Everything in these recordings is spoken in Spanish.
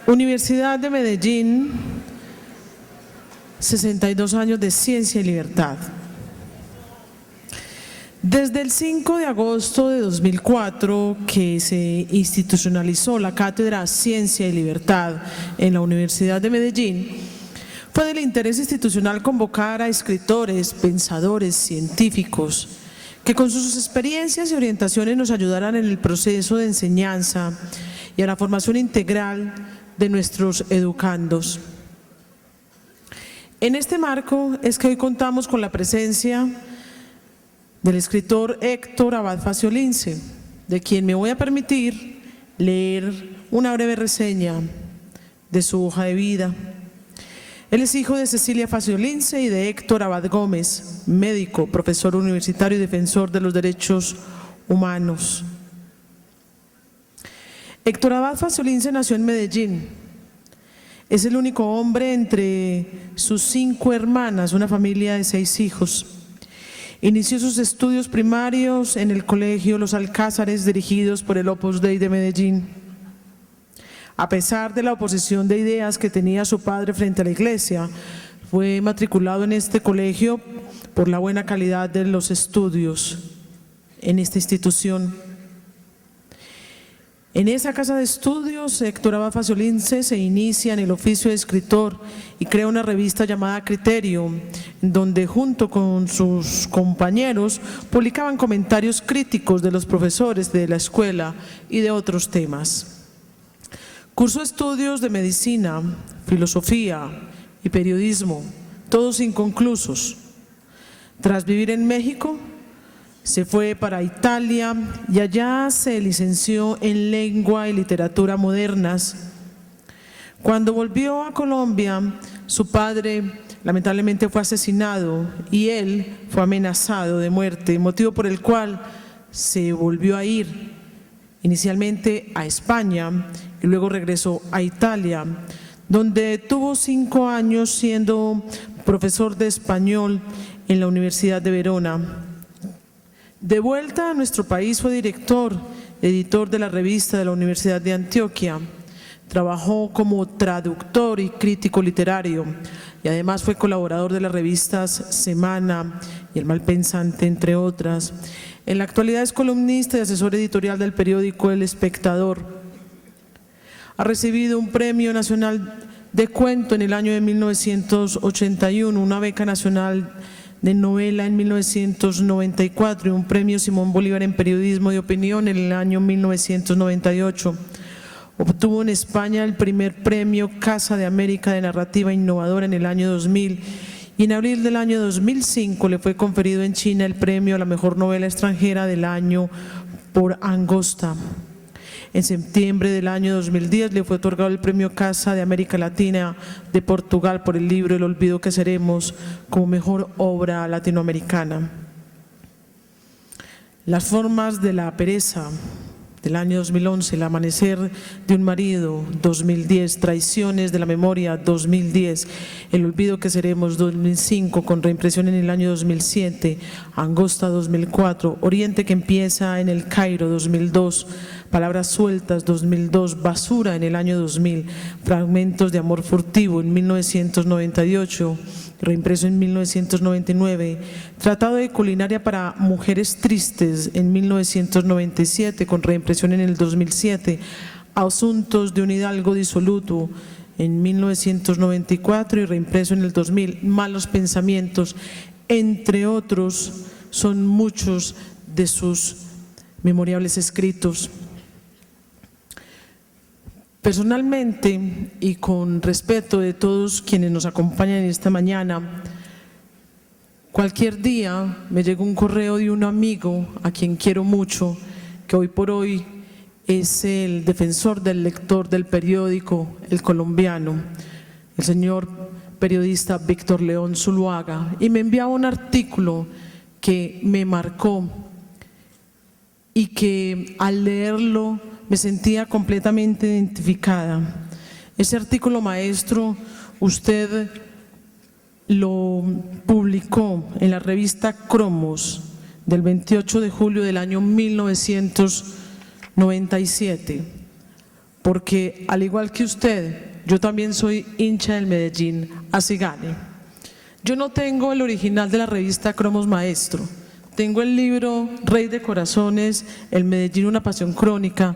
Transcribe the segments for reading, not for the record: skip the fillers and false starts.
Universidad de Medellín, 62 años de ciencia y libertad. Desde el 5 de agosto de 2004, que se institucionalizó la Cátedra Ciencia y Libertad en la Universidad de Medellín, fue del interés institucional convocar a escritores, pensadores, científicos, que con sus experiencias y orientaciones nos ayudaran en el proceso de enseñanza y a la formación integral de nuestros educandos. En este marco es que hoy contamos con la presencia del escritor Héctor Abad Faciolince, de quien me voy a permitir leer una breve reseña de su hoja de vida. Él es hijo de Cecilia Faciolince y de Héctor Abad Gómez, médico, profesor universitario y defensor de los derechos humanos. Héctor Abad Faciolince nació en Medellín. Es el único hombre entre sus 5 hermanas, una familia de 6 hijos. Inició sus estudios primarios en el colegio Los Alcázares, dirigidos por el Opus Dei de Medellín. A pesar de la oposición de ideas que tenía su padre frente a la iglesia, fue matriculado en este colegio por la buena calidad de los estudios en esta institución. En esa casa de estudios, Héctor Abad Faciolince se inicia en el oficio de escritor y crea una revista llamada Criterio, donde junto con sus compañeros publicaban comentarios críticos de los profesores de la escuela y de otros temas. Cursó estudios de medicina, filosofía y periodismo, todos inconclusos. Tras vivir en México, se fue para Italia y allá se licenció en Lengua y Literatura Modernas. Cuando volvió a Colombia, su padre lamentablemente fue asesinado y él fue amenazado de muerte, motivo por el cual se volvió a ir inicialmente a España y luego regresó a Italia, donde tuvo 5 años siendo profesor de español en la Universidad de Verona. De vuelta a nuestro país fue director, editor de la revista de la Universidad de Antioquia. Trabajó como traductor y crítico literario y además fue colaborador de las revistas Semana y El Malpensante, entre otras. En la actualidad es columnista y asesor editorial del periódico El Espectador. Ha recibido un premio nacional de cuento en el año de 1981, una beca nacional de novela en 1994 y un premio Simón Bolívar en periodismo de opinión en el año 1998. Obtuvo en España el primer premio Casa de América de narrativa innovadora en el año 2000 y en abril del año 2005 le fue conferido en China el premio a la mejor novela extranjera del año por Angosta. En septiembre del año 2010 le fue otorgado el premio Casa de América Latina de Portugal por el libro El olvido que seremos como mejor obra latinoamericana. Las formas de la pereza del año 2011, El amanecer de un marido, 2010, Traiciones de la memoria, 2010, El olvido que seremos, 2005, con reimpresión en el año 2007, Angosta, 2004, Oriente que empieza en el Cairo, 2002, Palabras sueltas, 2002, Basura en el año 2000, Fragmentos de amor furtivo en 1998, reimpreso en 1999, Tratado de culinaria para mujeres tristes en 1997, con reimpresión en el 2007, Asuntos de un hidalgo disoluto en 1994 y reimpreso en el 2000, Malos pensamientos, entre otros, son muchos de sus memorables escritos. Personalmente y con respeto de todos quienes nos acompañan esta mañana, cualquier día me llega un correo de un amigo a quien quiero mucho, que hoy por hoy es el defensor del lector del periódico El Colombiano, el señor periodista Víctor León Zuluaga, y me enviaba un artículo que me marcó y que al leerlo me sentía completamente identificada. Ese artículo, maestro, usted lo publicó en la revista Cromos del 28 de julio del año 1997. porque al igual que usted, yo también soy hincha del Medellín, así gane. Yo no tengo el original de la revista Cromos Maestro, tengo el libro Rey de Corazones, El Medellín, una pasión crónica,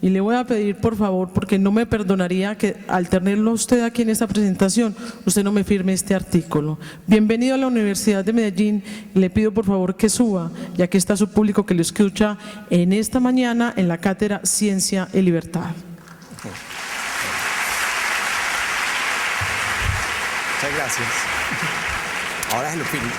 y le voy a pedir por favor, porque no me perdonaría que al tenerlo usted aquí en esta presentación, usted no me firme este artículo. Bienvenido a la Universidad de Medellín, y le pido por favor que suba, ya que está su público que lo escucha en esta mañana en la cátedra Ciencia y Libertad. Muchas gracias. Ahora se lo firmo.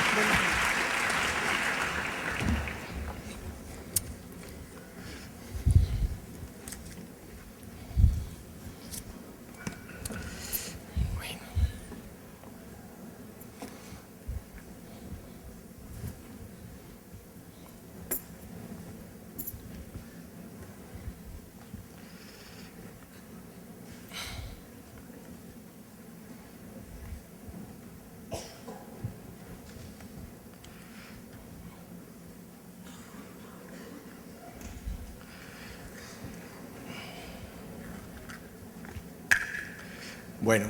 Bueno,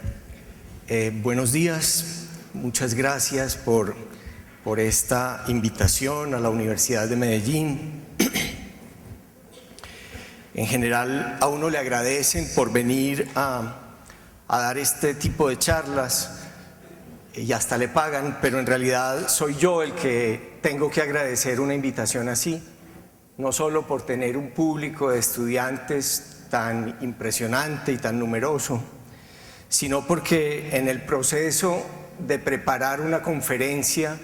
buenos días, muchas gracias por esta invitación a la Universidad de Medellín. En general a uno le agradecen por venir a dar este tipo de charlas y hasta le pagan, pero en realidad soy yo el que tengo que agradecer una invitación así, no solo por tener un público de estudiantes tan impresionante y tan numeroso, sino porque en el proceso de preparar una conferencia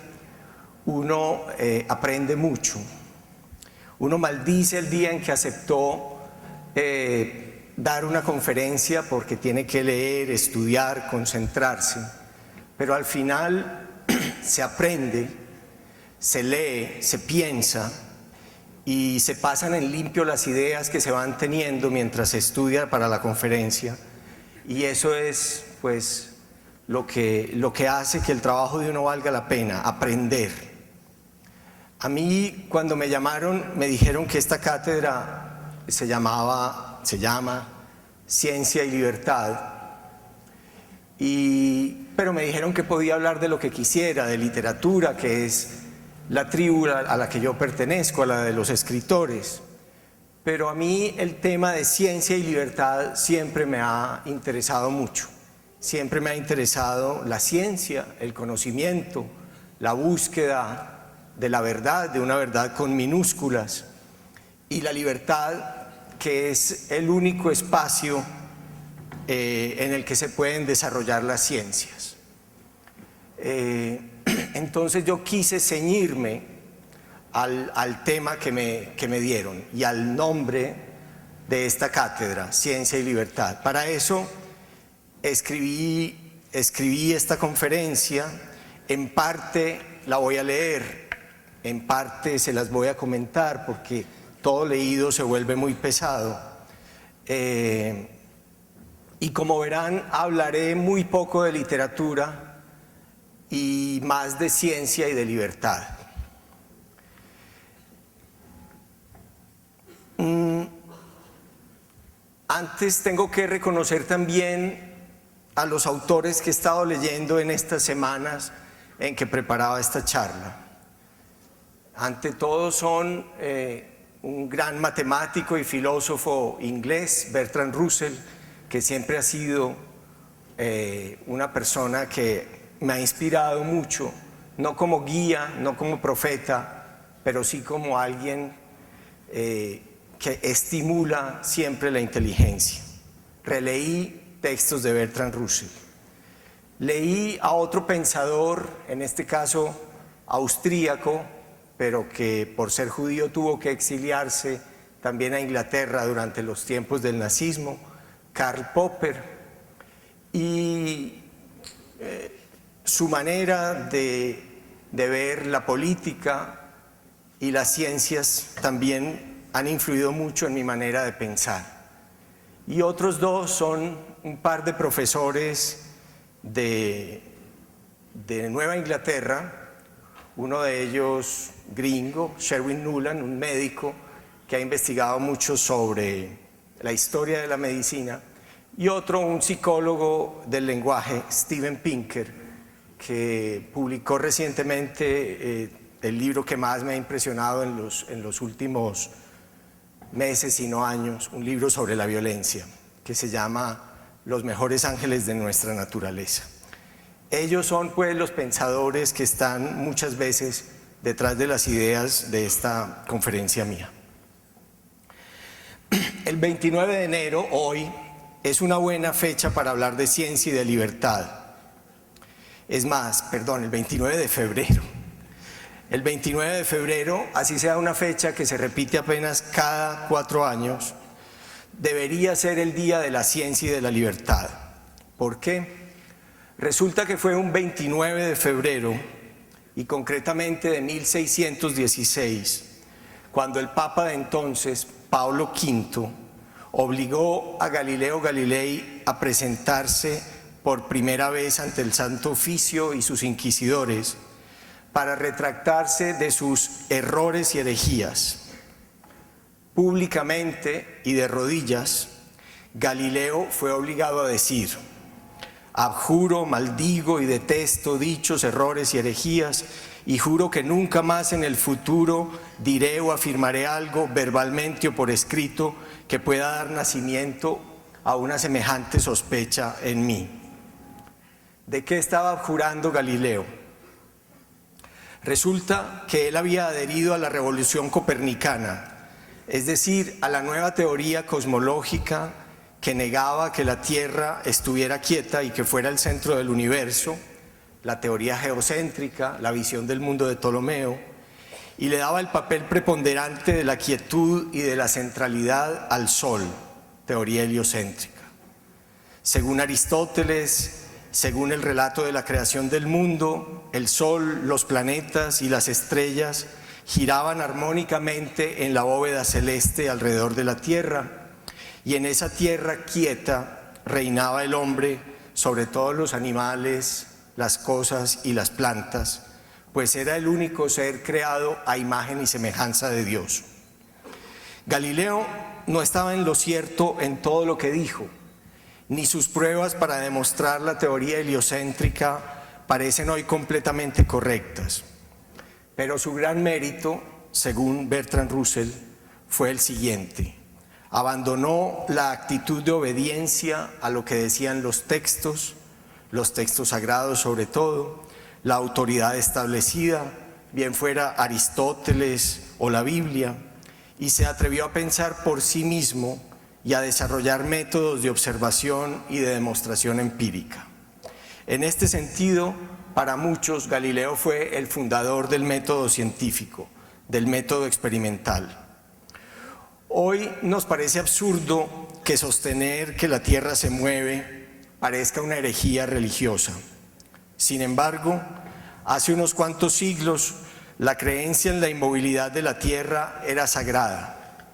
uno aprende mucho. Uno maldice el día en que aceptó dar una conferencia porque tiene que leer, estudiar, concentrarse, pero al final se aprende, se lee, se piensa y se pasan en limpio las ideas que se van teniendo mientras se estudia para la conferencia. Y eso es pues lo que hace que el trabajo de uno valga la pena, aprender. A mí cuando me llamaron me dijeron que esta cátedra se llama Ciencia y Libertad, pero me dijeron que podía hablar de lo que quisiera, de literatura, que es la tribu a la que yo pertenezco, a la de los escritores. Pero a mí el tema de ciencia y libertad siempre me ha interesado mucho. Siempre me ha interesado la ciencia, el conocimiento, la búsqueda de la verdad, de una verdad con minúsculas, y la libertad, que es el único espacio en el que se pueden desarrollar las ciencias. Entonces yo quise ceñirme al tema que me dieron y al nombre de esta cátedra, Ciencia y Libertad. Para eso escribí esta conferencia, en parte la voy a leer, en parte se las voy a comentar porque todo leído se vuelve muy pesado. Y como verán, hablaré muy poco de literatura y más de ciencia y de libertad. Antes tengo que reconocer también a los autores que he estado leyendo en estas semanas en que preparaba esta charla. Ante todo son un gran matemático y filósofo inglés, Bertrand Russell, que siempre ha sido una persona que me ha inspirado mucho, no como guía, no como profeta, pero sí como alguien que estimula siempre la inteligencia. Releí textos de Bertrand Russell. Leí a otro pensador, en este caso austríaco, pero que por ser judío tuvo que exiliarse también a Inglaterra durante los tiempos del nazismo, Karl Popper, y su manera de ver la política y las ciencias también han influido mucho en mi manera de pensar. Y otros dos son un par de profesores de Nueva Inglaterra, uno de ellos gringo, Sherwin Nuland, un médico que ha investigado mucho sobre la historia de la medicina, y otro, un psicólogo del lenguaje, Steven Pinker, que publicó recientemente el libro que más me ha impresionado en los últimos meses y no años, un libro sobre la violencia, que se llama Los mejores ángeles de nuestra naturaleza. Ellos son pues los pensadores que están muchas veces detrás de las ideas de esta conferencia mía. El 29 de enero, hoy, es una buena fecha para hablar de ciencia y de libertad. Es más, perdón, el 29 de febrero. El 29 de febrero, así sea una fecha que se repite apenas cada 4 años, debería ser el Día de la Ciencia y de la Libertad. ¿Por qué? Resulta que fue un 29 de febrero, y concretamente de 1616, cuando el Papa de entonces, Pablo V, obligó a Galileo Galilei a presentarse por primera vez ante el Santo Oficio y sus inquisidores para retractarse de sus errores y herejías. Públicamente y de rodillas, Galileo fue obligado a decir: abjuro, maldigo y detesto dichos errores y herejías, y juro que nunca más en el futuro diré o afirmaré algo verbalmente o por escrito que pueda dar nacimiento a una semejante sospecha en mí. ¿De qué estaba abjurando Galileo? Resulta que él había adherido a la revolución copernicana, es decir, a la nueva teoría cosmológica que negaba que la Tierra estuviera quieta y que fuera el centro del universo, la teoría geocéntrica, la visión del mundo de Ptolomeo, y le daba el papel preponderante de la quietud y de la centralidad al Sol, teoría heliocéntrica. Según Aristóteles, según el relato de la creación del mundo, el Sol, los planetas y las estrellas giraban armónicamente en la bóveda celeste alrededor de la Tierra, y en esa tierra quieta reinaba el hombre sobre todos los animales, las cosas y las plantas, pues era el único ser creado a imagen y semejanza de Dios. Galileo no estaba en lo cierto en todo lo que dijo, ni sus pruebas para demostrar la teoría heliocéntrica parecen hoy completamente correctas. Pero su gran mérito, según Bertrand Russell, fue el siguiente: abandonó la actitud de obediencia a lo que decían los textos sagrados sobre todo, la autoridad establecida, bien fuera Aristóteles o la Biblia, y se atrevió a pensar por sí mismo y a desarrollar métodos de observación y de demostración empírica. En este sentido, para muchos, Galileo fue el fundador del método científico, del método experimental. Hoy nos parece absurdo que sostener que la Tierra se mueve parezca una herejía religiosa. Sin embargo, hace unos cuantos siglos, la creencia en la inmovilidad de la Tierra era sagrada.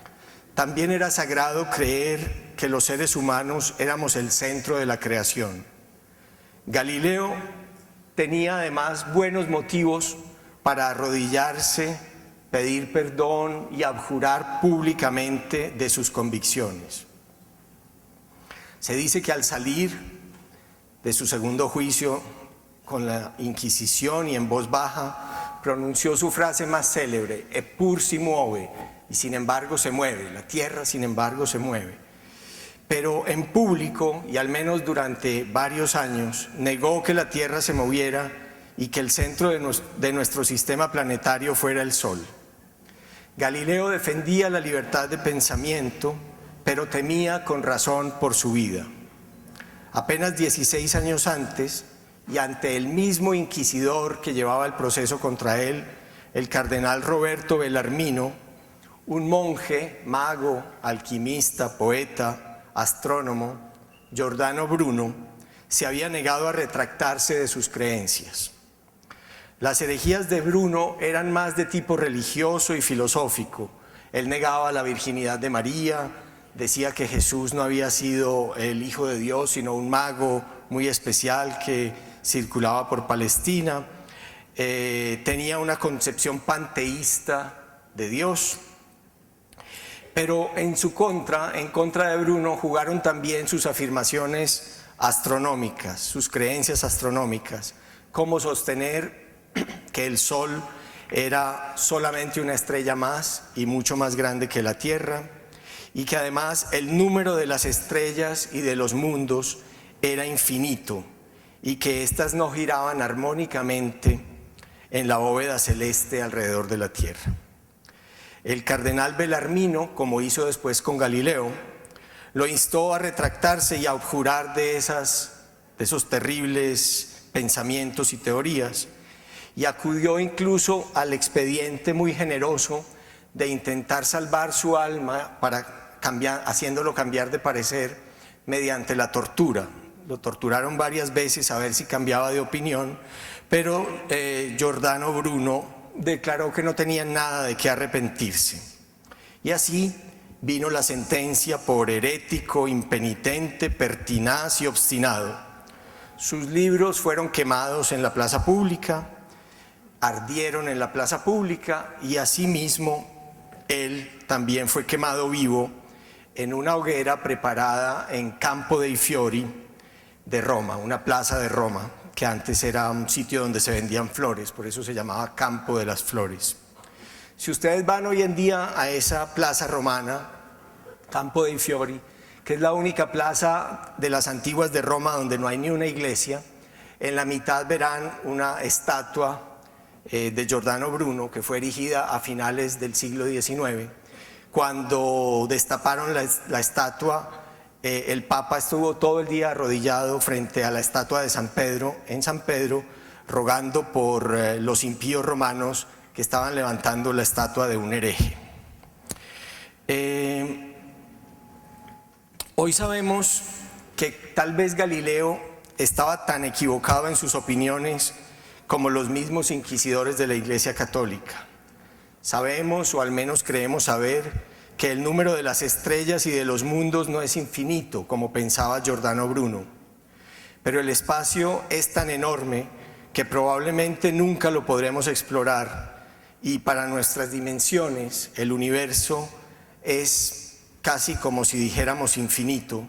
También era sagrado creer que los seres humanos éramos el centro de la creación. Galileo tenía además buenos motivos para arrodillarse, pedir perdón y abjurar públicamente de sus convicciones. Se dice que al salir de su segundo juicio con la Inquisición y en voz baja, pronunció su frase más célebre: Eppur si muove, y sin embargo se mueve, la Tierra sin embargo se mueve. Pero en público, y al menos durante varios años, negó que la Tierra se moviera y que el centro de nuestro sistema planetario fuera el Sol. Galileo defendía la libertad de pensamiento, pero temía con razón por su vida. Apenas 16 años antes, y ante el mismo inquisidor que llevaba el proceso contra él, el cardenal Roberto Bellarmino, un monje, mago, alquimista, poeta, astrónomo, Giordano Bruno, se había negado a retractarse de sus creencias. Las herejías de Bruno eran más de tipo religioso y filosófico. Él negaba la virginidad de María, decía que Jesús no había sido el Hijo de Dios, sino un mago muy especial que circulaba por Palestina. Tenía una concepción panteísta de Dios. Pero en contra de Bruno, jugaron también sus afirmaciones astronómicas, sus creencias astronómicas, como sostener que el Sol era solamente una estrella más y mucho más grande que la Tierra, y que además el número de las estrellas y de los mundos era infinito, y que éstas no giraban armónicamente en la bóveda celeste alrededor de la Tierra. El cardenal Bellarmino, como hizo después con Galileo, lo instó a retractarse y a abjurar de esos terribles pensamientos y teorías, y acudió incluso al expediente muy generoso de intentar salvar su alma haciéndolo cambiar de parecer mediante la tortura. Lo torturaron varias veces a ver si cambiaba de opinión, pero Giordano Bruno declaró que no tenía nada de qué arrepentirse. Y así vino la sentencia por herético, impenitente, pertinaz y obstinado. Sus libros fueron quemados en la plaza pública, ardieron en la plaza pública, y asimismo él también fue quemado vivo en una hoguera preparada en Campo dei Fiori de Roma, una plaza de Roma, que antes era un sitio donde se vendían flores, por eso se llamaba Campo de las Flores. Si ustedes van hoy en día a esa plaza romana, Campo dei Fiori, que es la única plaza de las antiguas de Roma donde no hay ni una iglesia, en la mitad verán una estatua de Giordano Bruno, que fue erigida a finales del siglo XIX. Cuando destaparon la estatua, el Papa estuvo todo el día arrodillado frente a la estatua de San Pedro, en San Pedro, rogando por los impíos romanos que estaban levantando la estatua de un hereje. Hoy sabemos que tal vez Galileo estaba tan equivocado en sus opiniones como los mismos inquisidores de la Iglesia Católica. Sabemos, o al menos creemos saber, que el número de las estrellas y de los mundos no es infinito, como pensaba Giordano Bruno, pero el espacio es tan enorme que probablemente nunca lo podremos explorar, y para nuestras dimensiones el universo es casi como si dijéramos infinito,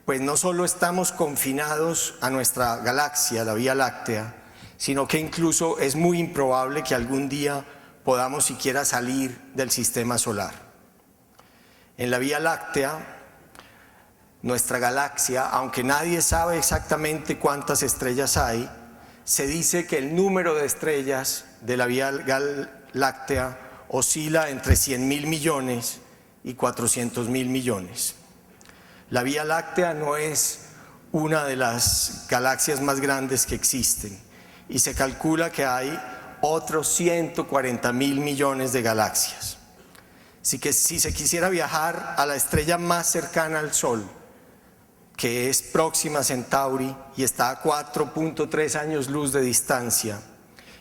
pues no solo estamos confinados a nuestra galaxia, la Vía Láctea, sino que incluso es muy improbable que algún día podamos siquiera salir del sistema solar. En la Vía Láctea, nuestra galaxia, aunque nadie sabe exactamente cuántas estrellas hay, se dice que el número de estrellas de la Vía Láctea oscila entre 100.000 millones y 400.000 millones. La Vía Láctea no es una de las galaxias más grandes que existen, y se calcula que hay otros 140.000 millones de galaxias. Así que si se quisiera viajar a la estrella más cercana al Sol, que es Próxima Centauri y está a 4.3 años luz de distancia,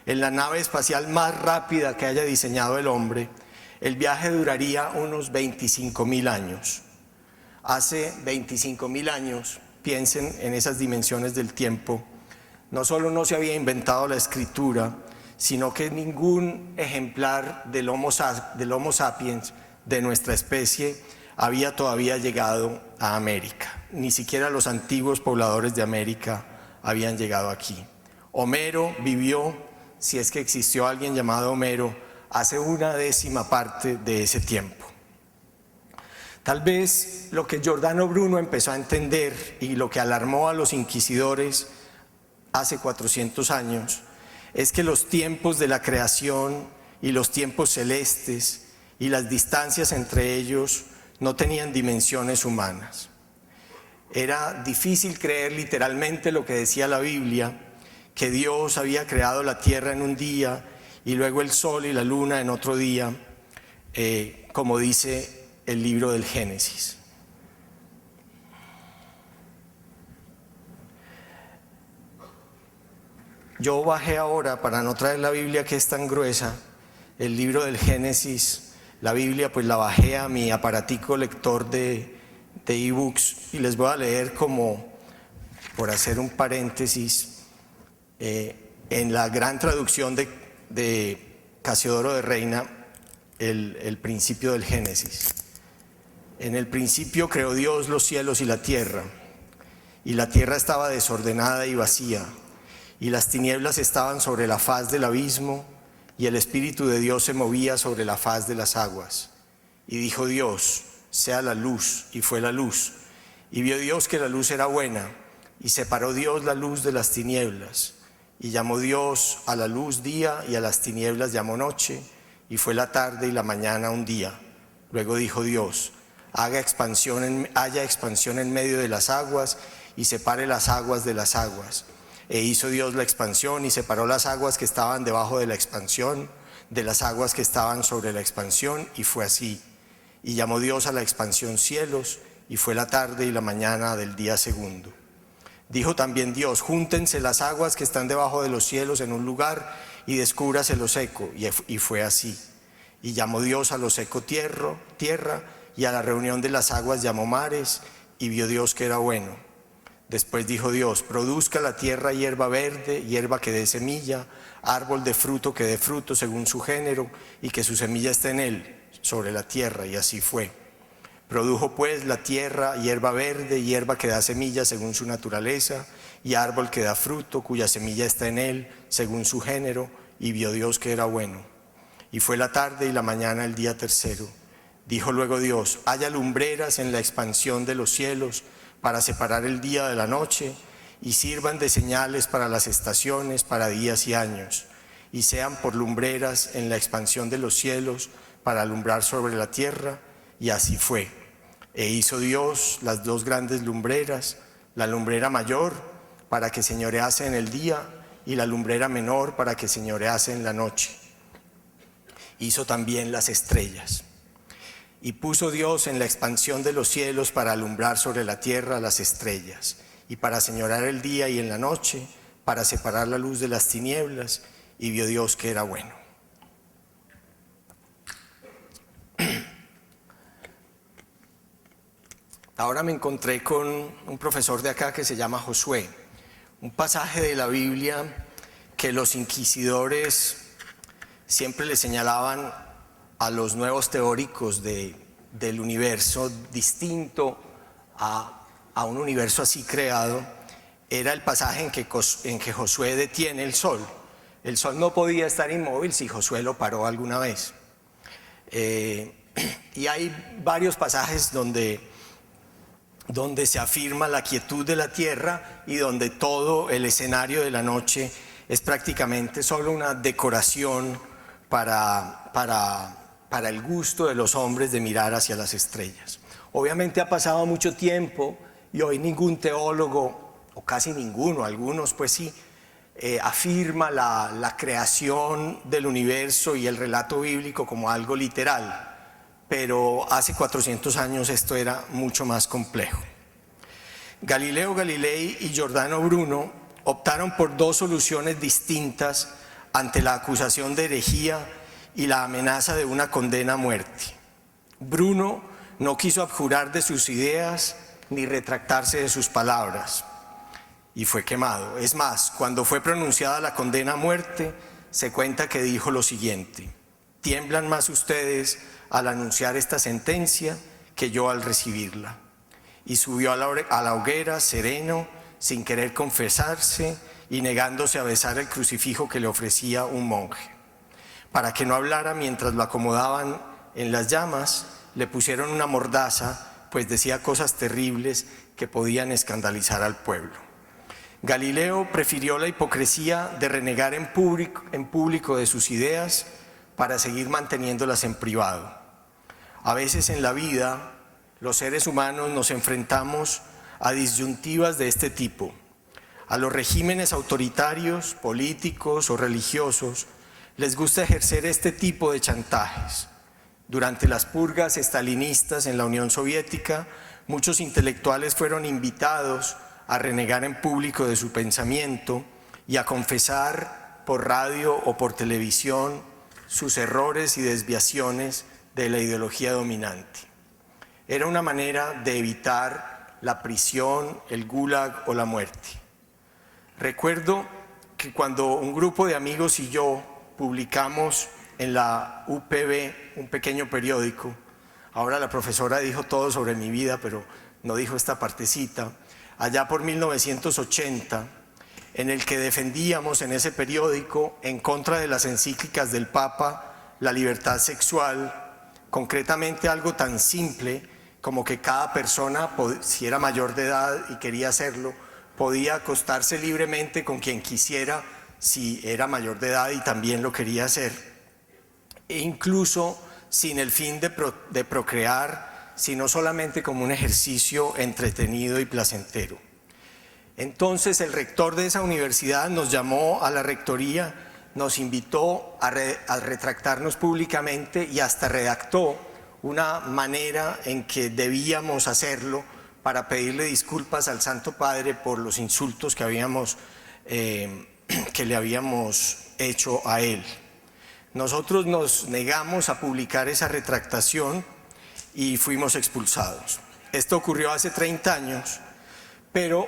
en la nave espacial más rápida que haya diseñado el hombre, el viaje duraría unos 25.000 años. Hace 25.000 años, piensen en esas dimensiones del tiempo, no solo no se había inventado la escritura, sino que ningún ejemplar del Homo sapiens de nuestra especie había todavía llegado a América. Ni siquiera los antiguos pobladores de América habían llegado aquí. Homero vivió, si es que existió alguien llamado Homero, hace 1/10 parte de ese tiempo. Tal vez lo que Giordano Bruno empezó a entender y lo que alarmó a los inquisidores hace 400 años es que los tiempos de la creación y los tiempos celestes y las distancias entre ellos no tenían dimensiones humanas. Era difícil creer literalmente lo que decía la Biblia, que Dios había creado la tierra en un día y luego el sol y la luna en otro día, como dice el libro del Génesis. Yo bajé ahora, para no traer la Biblia que es tan gruesa, el libro del Génesis, la Biblia, pues la bajé a mi aparatico lector de ebooks, y les voy a leer, como por hacer un paréntesis, en la gran traducción de Casiodoro de Reina, el principio del Génesis. En el principio creó Dios los cielos y la tierra estaba desordenada y vacía, y las tinieblas estaban sobre la faz del abismo, y el Espíritu de Dios se movía sobre la faz de las aguas. Y dijo Dios: sea la luz, y fue la luz. Y vio Dios que la luz era buena, y separó Dios la luz de las tinieblas. Y llamó Dios a la luz día, y a las tinieblas llamó noche, y fue la tarde y la mañana un día. Luego dijo Dios: haya expansión en medio de las aguas, y separe las aguas de las aguas. E hizo Dios la expansión, y separó las aguas que estaban debajo de la expansión de las aguas que estaban sobre la expansión, y fue así. Y llamó Dios a la expansión cielos, y fue la tarde y la mañana del día segundo. Dijo también Dios: júntense las aguas que están debajo de los cielos en un lugar, y descúbrase lo seco, y fue así. Y llamó Dios a lo seco tierra, y a la reunión de las aguas llamó mares, y vio Dios que era bueno. Después dijo Dios: produzca la tierra hierba verde, hierba que dé semilla, árbol de fruto que dé fruto según su género, y que su semilla esté en él, sobre la tierra. Y así fue. Produjo pues la tierra hierba verde, hierba que da semilla según su naturaleza, y árbol que da fruto, cuya semilla está en él, según su género, y vio Dios que era bueno. Y fue la tarde y la mañana el día tercero. Dijo luego Dios: haya lumbreras en la expansión de los cielos, para separar el día de la noche, y sirvan de señales para las estaciones, para días y años, y sean por lumbreras en la expansión de los cielos, para alumbrar sobre la tierra. Y así fue. E hizo Dios las dos grandes lumbreras, la lumbrera mayor para que señorease en el día, y la lumbrera menor para que señorease en la noche. Hizo también las estrellas. Y puso Dios en la expansión de los cielos para alumbrar sobre la tierra las estrellas, y para señorear el día y en la noche, para separar la luz de las tinieblas. Y vio Dios que era bueno. Ahora me encontré con un profesor de acá que se llama Josué, un pasaje de la Biblia que los inquisidores siempre le señalaban a los nuevos teóricos del universo distinto a un universo así creado. Era el pasaje en que Josué detiene el sol. El sol no podía estar inmóvil si Josué lo paró alguna vez. Y hay varios pasajes donde se afirma la quietud de la tierra, y donde todo el escenario de la noche es prácticamente solo una decoración para el gusto de los hombres de mirar hacia las estrellas. Obviamente ha pasado mucho tiempo y hoy ningún teólogo, o casi ninguno, algunos pues sí, afirma la creación del universo y el relato bíblico como algo literal. Pero hace 400 años esto era mucho más complejo. Galileo Galilei y Giordano Bruno optaron por dos soluciones distintas ante la acusación de herejía y la amenaza de una condena a muerte. Bruno no quiso abjurar de sus ideas ni retractarse de sus palabras, y fue quemado. Es más, cuando fue pronunciada la condena a muerte, se cuenta que dijo lo siguiente: tiemblan más ustedes al anunciar esta sentencia que yo al recibirla. Y subió a la hoguera sereno, sin querer confesarse y negándose a besar el crucifijo que le ofrecía un monje. Para que no hablara mientras lo acomodaban en las llamas, le pusieron una mordaza, pues decía cosas terribles que podían escandalizar al pueblo. Galileo prefirió la hipocresía de renegar en público de sus ideas para seguir manteniéndolas en privado. A veces en la vida, los seres humanos nos enfrentamos a disyuntivas de este tipo. A los regímenes autoritarios, políticos o religiosos les gusta ejercer este tipo de chantajes. Durante las purgas estalinistas en la Unión Soviética, muchos intelectuales fueron invitados a renegar en público de su pensamiento y a confesar por radio o por televisión sus errores y desviaciones de la ideología dominante. Era una manera de evitar la prisión, el gulag o la muerte. Recuerdo que cuando un grupo de amigos y yo publicamos en la UPB un pequeño periódico, Ahora la profesora dijo todo sobre mi vida, pero no dijo esta partecita. Allá por 1980, en el que defendíamos en ese periódico en contra de las encíclicas del Papa la libertad sexual, concretamente algo tan simple como que cada persona, si era mayor de edad y quería hacerlo, podía acostarse libremente con quien quisiera si era mayor de edad y también lo quería hacer, e incluso sin el fin de procrear, sino solamente como un ejercicio entretenido y placentero. Entonces el rector de esa universidad nos llamó a la rectoría, nos invitó a retractarnos públicamente y hasta redactó una manera en que debíamos hacerlo para pedirle disculpas al Santo Padre por los insultos que le habíamos hecho a él. Nosotros nos negamos a publicar esa retractación y fuimos expulsados. Esto ocurrió hace 30 años, pero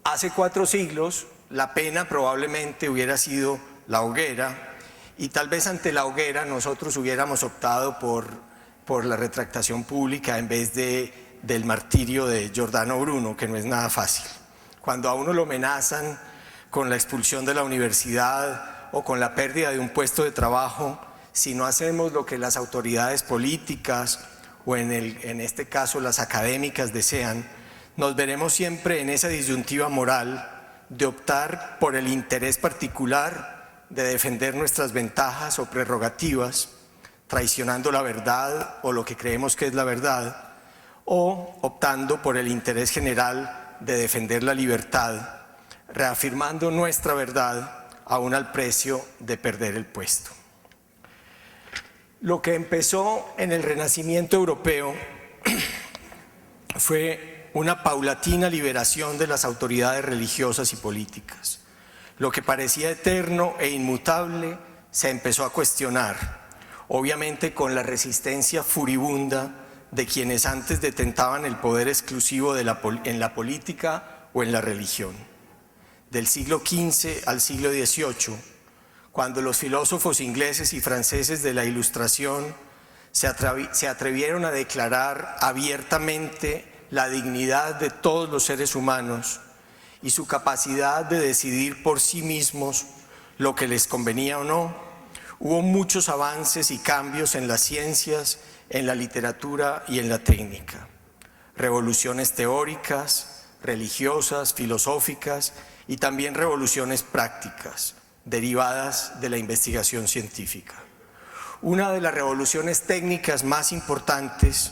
hace 4 siglos la pena probablemente hubiera sido la hoguera, y tal vez ante la hoguera nosotros hubiéramos optado por la retractación pública en vez del martirio de Giordano Bruno, que no es nada fácil. Cuando a uno lo amenazan con la expulsión de la universidad o con la pérdida de un puesto de trabajo, si no hacemos lo que las autoridades políticas o en este caso las académicas desean, nos veremos siempre en esa disyuntiva moral de optar por el interés particular de defender nuestras ventajas o prerrogativas, traicionando la verdad o lo que creemos que es la verdad, o optando por el interés general de defender la libertad, reafirmando nuestra verdad aún al precio de perder el puesto. Lo que empezó en el Renacimiento europeo fue una paulatina liberación de las autoridades religiosas y políticas. Lo que parecía eterno e inmutable se empezó a cuestionar, obviamente con la resistencia furibunda de quienes antes detentaban el poder exclusivo en la política o en la religión. Del siglo XV al siglo XVIII, cuando los filósofos ingleses y franceses de la Ilustración se atrevieron a declarar abiertamente la dignidad de todos los seres humanos y su capacidad de decidir por sí mismos lo que les convenía o no, hubo muchos avances y cambios en las ciencias, en la literatura y en la técnica. Revoluciones teóricas, religiosas, filosóficas y también revoluciones prácticas, derivadas de la investigación científica. Una de las revoluciones técnicas más importantes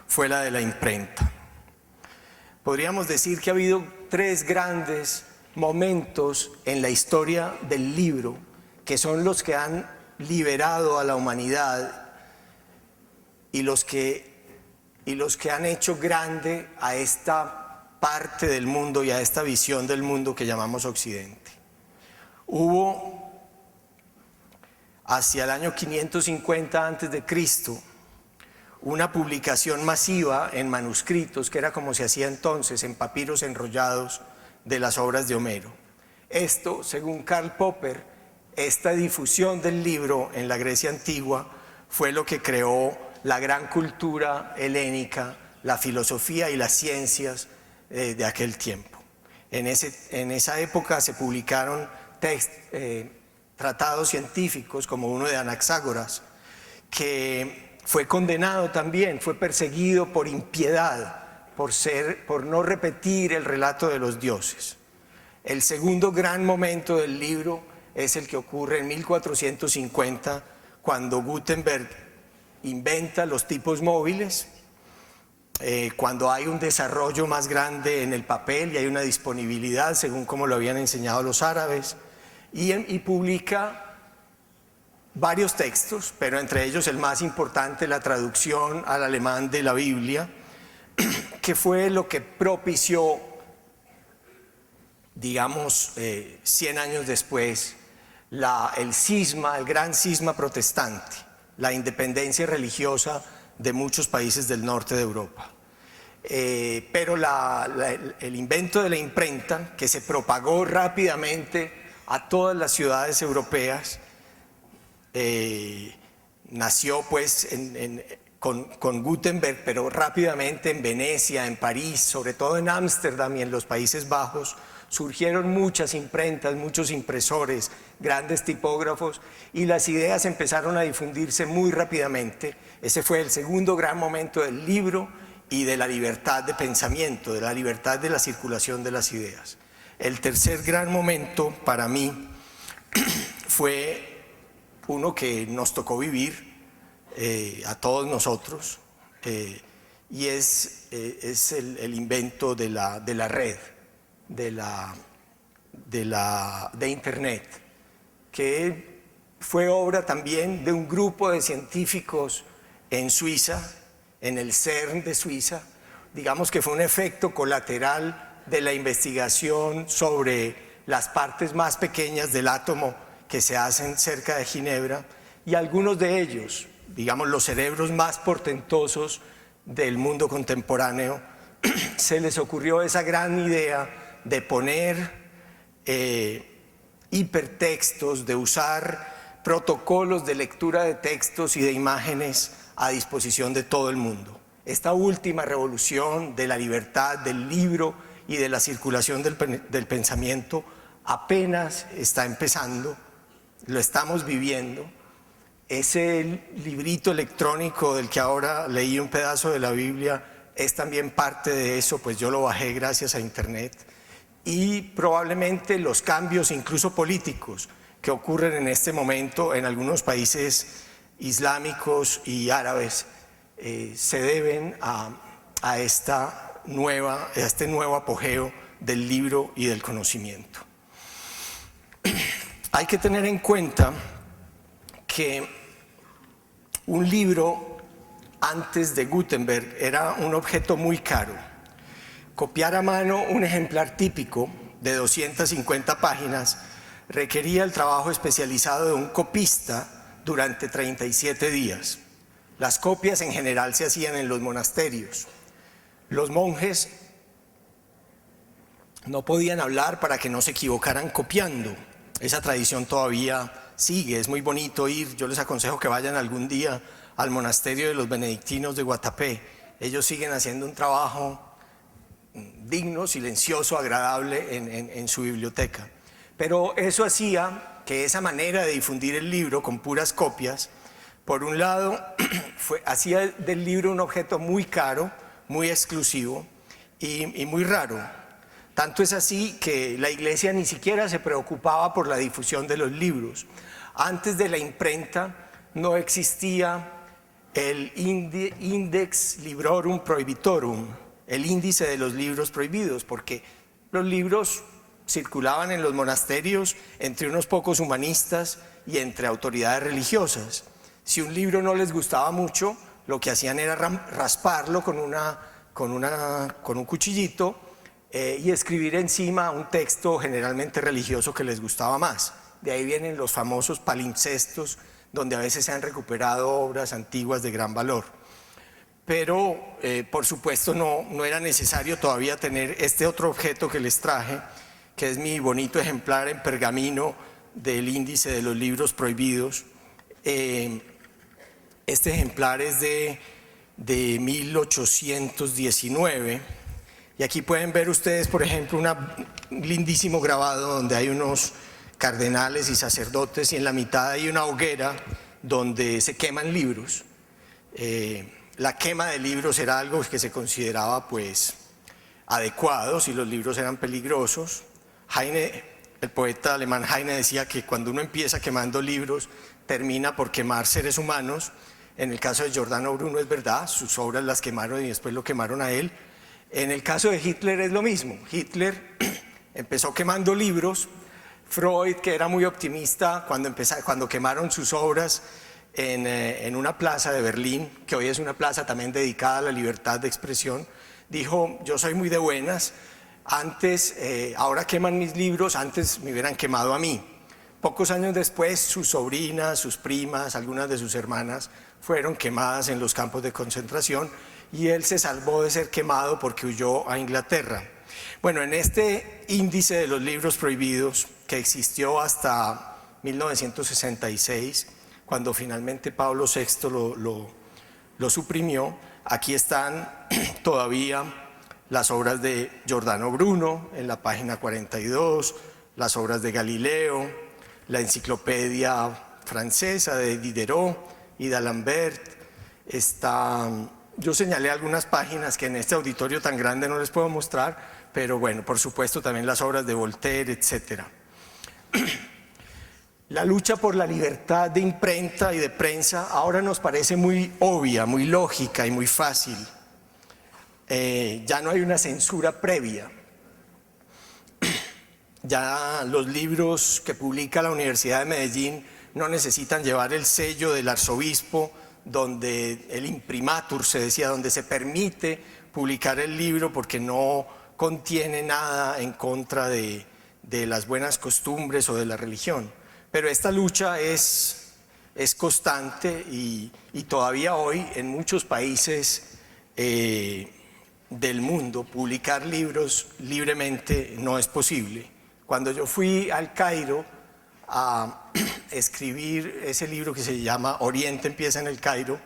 fue la de la imprenta. Podríamos decir que ha habido 3 grandes momentos en la historia del libro que son los que han liberado a la humanidad y los que han hecho grande a esta parte del mundo y a esta visión del mundo que llamamos Occidente. Hubo hacia el año 550 a.C. una publicación masiva en manuscritos, que era como se hacía entonces, en papiros enrollados, de las obras de Homero. Esto, según Karl Popper, esta difusión del libro en la Grecia antigua fue lo que creó la gran cultura helénica, la filosofía y las ciencias de aquel tiempo. En esa época se publicaron tratados científicos como uno de Anaxágoras, que fue condenado también, fue perseguido por impiedad, por no repetir el relato de los dioses. El segundo gran momento del libro es el que ocurre en 1450, cuando Gutenberg inventa los tipos móviles, cuando hay un desarrollo más grande en el papel y hay una disponibilidad, según como lo habían enseñado los árabes, y publica varios textos, pero entre ellos el más importante, la traducción al alemán de la Biblia, que fue lo que propició, digamos, 100 años después, el gran cisma protestante, la independencia religiosa de muchos países del norte de Europa. Pero el invento de la imprenta, que se propagó rápidamente a todas las ciudades europeas, nació pues con Gutenberg, pero rápidamente en Venecia, en París, sobre todo en Ámsterdam y en los Países Bajos, surgieron muchas imprentas, muchos impresores, grandes tipógrafos, y las ideas empezaron a difundirse muy rápidamente. Ese fue el segundo gran momento del libro y de la libertad de pensamiento, de la libertad de la circulación de las ideas. El tercer gran momento para mí fue uno que nos tocó vivir a todos nosotros, y es el invento de la red, de Internet, que fue obra también de un grupo de científicos en Suiza, en el CERN de Suiza. Digamos que fue un efecto colateral de la investigación sobre las partes más pequeñas del átomo que se hacen cerca de Ginebra, y algunos de ellos, digamos los cerebros más portentosos del mundo contemporáneo, se les ocurrió esa gran idea de poner hipertextos, de usar protocolos de lectura de textos y de imágenes a disposición de todo el mundo. Esta última revolución de la libertad del libro y de la circulación del pensamiento apenas está empezando, lo estamos viviendo. Ese librito electrónico del que ahora leí un pedazo de la Biblia es también parte de eso, pues yo lo bajé gracias a Internet. Y probablemente los cambios incluso políticos que ocurren en este momento en algunos países islámicos y árabes se deben a este nuevo apogeo del libro y del conocimiento. Hay que tener en cuenta que un libro antes de Gutenberg era un objeto muy caro. Copiar a mano un ejemplar típico de 250 páginas requería el trabajo especializado de un copista durante 37 días. Las copias en general se hacían en los monasterios. Los monjes no podían hablar para que no se equivocaran copiando. Esa tradición todavía sigue, es muy bonito ir. Yo les aconsejo que vayan algún día al monasterio de los benedictinos de Guatapé. Ellos siguen haciendo un trabajo digno, silencioso, agradable en su biblioteca. Pero eso hacía que esa manera de difundir el libro con puras copias, por un lado, hacía del libro un objeto muy caro, muy exclusivo y muy raro. Tanto es así que la Iglesia ni siquiera se preocupaba por la difusión de los libros. Antes de la imprenta no existía el Index Librorum Prohibitorum, el índice de los libros prohibidos, porque los libros circulaban en los monasterios entre unos pocos humanistas y entre autoridades religiosas. Si un libro no les gustaba mucho, lo que hacían era rasparlo con un cuchillito y escribir encima un texto generalmente religioso que les gustaba más. De ahí vienen los famosos palimpsestos, donde a veces se han recuperado obras antiguas de gran valor. Pero, por supuesto, no era necesario todavía tener este otro objeto que les traje, que es mi bonito ejemplar en pergamino del índice de los libros prohibidos. Este ejemplar es de 1819, y aquí pueden ver ustedes, por ejemplo, un lindísimo grabado donde hay unos cardenales y sacerdotes, y en la mitad hay una hoguera donde se queman libros. La quema de libros era algo que se consideraba pues adecuado si los libros eran peligrosos. Heine, el poeta alemán Heine, decía que cuando uno empieza quemando libros termina por quemar seres humanos. En el caso de Giordano Bruno es verdad, sus obras las quemaron y después lo quemaron a él. En el caso de Hitler es lo mismo. Hitler empezó quemando libros. Freud, que era muy optimista cuando quemaron sus obras en una plaza de Berlín, que hoy es una plaza también dedicada a la libertad de expresión, dijo: yo soy muy de buenas, ahora queman mis libros, antes me hubieran quemado a mí. Pocos años después, sus sobrinas, sus primas, algunas de sus hermanas fueron quemadas en los campos de concentración, y él se salvó de ser quemado porque huyó a Inglaterra. Bueno, en este índice de los libros prohibidos, que existió hasta 1966, cuando finalmente Pablo VI lo lo suprimió. Aquí están todavía las obras de Giordano Bruno en la página 42, las obras de Galileo, la enciclopedia francesa de Diderot y d'Alembert. Yo señalé algunas páginas que en este auditorio tan grande no les puedo mostrar, pero bueno, por supuesto también las obras de Voltaire, etc. La lucha por la libertad de imprenta y de prensa ahora nos parece muy obvia, muy lógica y muy fácil. Ya no hay una censura previa. Ya los libros que publica la Universidad de Medellín no necesitan llevar el sello del arzobispo, donde el imprimatur se decía, donde se permite publicar el libro porque no contiene nada en contra de las buenas costumbres o de la religión. Pero esta lucha es constante y todavía hoy en muchos países del mundo publicar libros libremente no es posible. Cuando yo fui al Cairo a escribir ese libro que se llama Oriente empieza en el Cairo,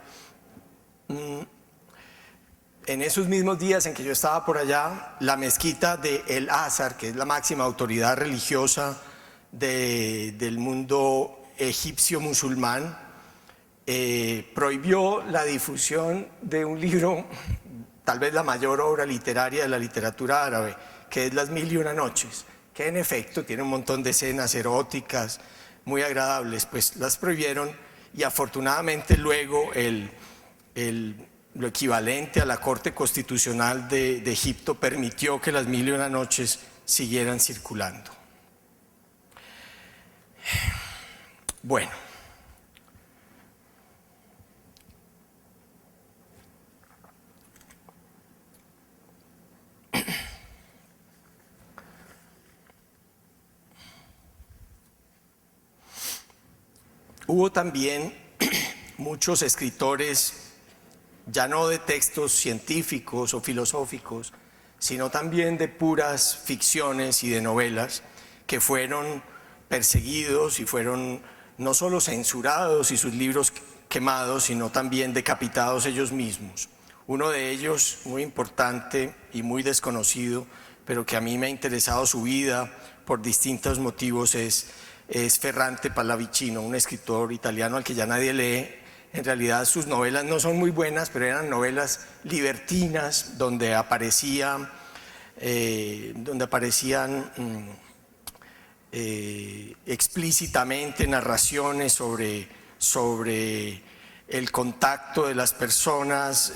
en esos mismos días en que yo estaba por allá, la mezquita de El Azhar, que es la máxima autoridad religiosa del mundo egipcio musulmán, prohibió la difusión de un libro, tal vez la mayor obra literaria de la literatura árabe, que es Las Mil y Una Noches, que en efecto tiene un montón de escenas eróticas muy agradables, pues las prohibieron y afortunadamente luego lo equivalente a la Corte Constitucional de Egipto permitió que Las Mil y Una Noches siguieran circulando. Bueno, hubo también muchos escritores, ya no de textos científicos o filosóficos, sino también de puras ficciones y de novelas, que fueron perseguidos y fueron no solo censurados y sus libros quemados, sino también decapitados ellos mismos. Uno de ellos, muy importante y muy desconocido, pero que a mí me ha interesado su vida por distintos motivos, es Ferrante Pallavicino, un escritor italiano al que ya nadie lee. En realidad sus novelas no son muy buenas, pero eran novelas libertinas donde aparecían explícitamente narraciones sobre el contacto de las personas,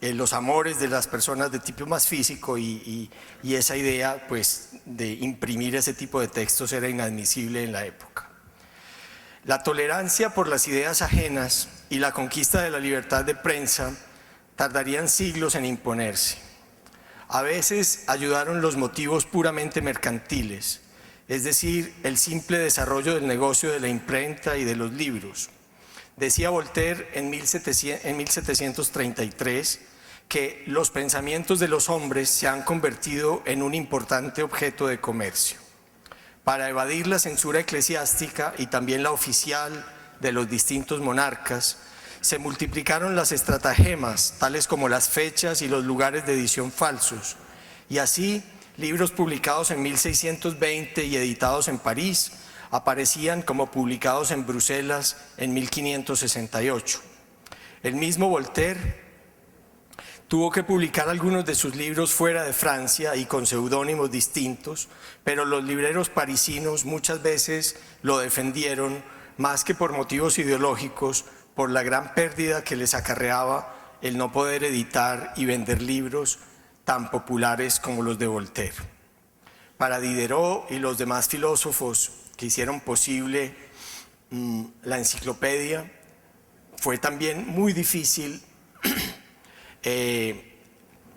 los amores de las personas de tipo más físico y esa idea pues de imprimir ese tipo de textos era inadmisible en la época. La tolerancia por las ideas ajenas y la conquista de la libertad de prensa tardarían siglos en imponerse. A veces ayudaron los motivos puramente mercantiles, es decir, el simple desarrollo del negocio de la imprenta y de los libros. Decía Voltaire en 1733 que los pensamientos de los hombres se han convertido en un importante objeto de comercio. Para evadir la censura eclesiástica y también la oficial de los distintos monarcas, se multiplicaron las estratagemas, tales como las fechas y los lugares de edición falsos, y así libros publicados en 1620 y editados en París aparecían como publicados en Bruselas en 1568. El mismo Voltaire tuvo que publicar algunos de sus libros fuera de Francia y con seudónimos distintos, pero los libreros parisinos muchas veces lo defendieron más que por motivos ideológicos, por la gran pérdida que les acarreaba el no poder editar y vender libros tan populares como los de Voltaire. Para Diderot y los demás filósofos que hicieron posible la enciclopedia, fue también muy difícil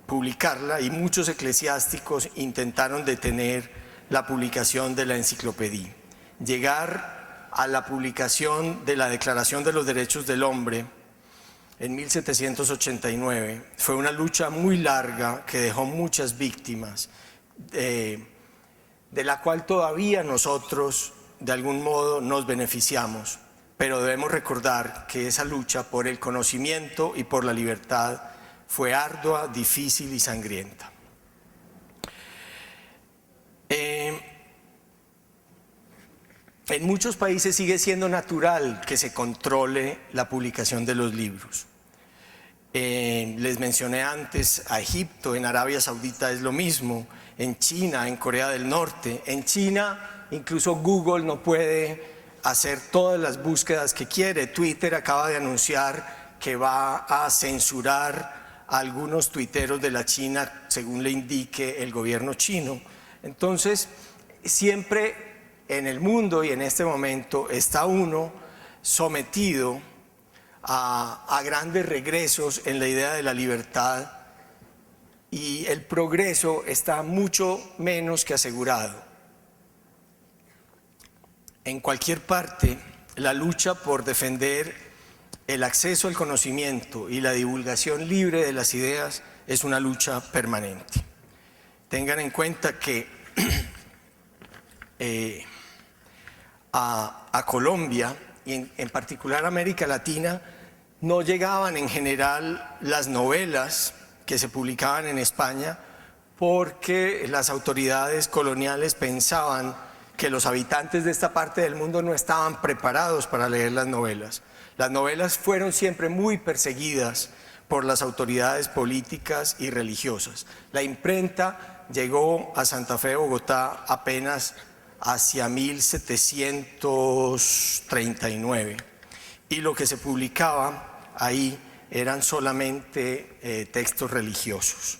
publicarla y muchos eclesiásticos intentaron detener la publicación de la enciclopedia. Llegar a la publicación de la Declaración de los Derechos del Hombre en 1789 fue una lucha muy larga que dejó muchas víctimas, de la cual todavía nosotros de algún modo nos beneficiamos. pero debemos recordar que esa lucha por el conocimiento y por la libertad fue ardua, difícil y sangrienta. En muchos países sigue siendo natural que se controle la publicación de los libros. Les mencioné antes a Egipto, en Arabia Saudita es lo mismo, en China, en Corea del Norte. En China incluso Google no puede hacer todas las búsquedas que quiere. Twitter acaba de anunciar que va a censurar a algunos tuiteros de la China según le indique el gobierno chino. Entonces, siempre en el mundo y en este momento está uno sometido a grandes regresos en la idea de la libertad, y el progreso está mucho menos que asegurado. En cualquier parte, la lucha por defender el acceso al conocimiento y la divulgación libre de las ideas es una lucha permanente. Tengan en cuenta que a Colombia y en particular a América Latina no llegaban en general las novelas que se publicaban en España porque las autoridades coloniales pensaban que los habitantes de esta parte del mundo no estaban preparados para leer las novelas. Las novelas fueron siempre muy perseguidas por las autoridades políticas y religiosas. La imprenta llegó a Santa Fe, Bogotá, apenas hacia 1739, y lo que se publicaba ahí eran solamente textos religiosos.